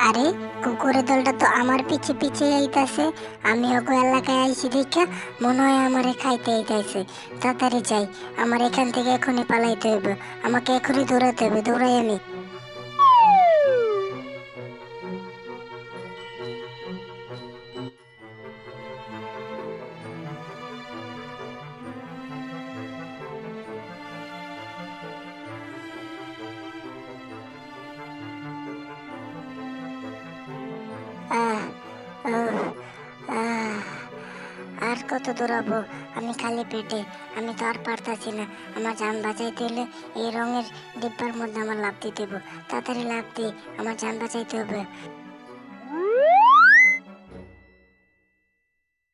আরে কুকুরের দলটা তো আমার পিছে পিছে আইতাছে। আমি ওগো এলাকায় আইছি দেখা মনে হয় আমারে খাইতে আইতাছে। তাড়াতাড়ি যাই, আমার এখান থেকে এখনই পালাইতে হবে। আমাকে এখনই দৌড়াতে হবে, দৌড়াই আমি। আহ উহ, আহ আর কত দৌড়াবো আমি খালি পেটে? আমি তো আর পারতাছি না। আমার জান বাঁচাইতে হলে এই রঙের ডিব্বার মধ্যে আমার লাফ দিতে হবে। তাড়াতাড়ি লাফ দিই, আমার জান বাঁচাইতে হবে।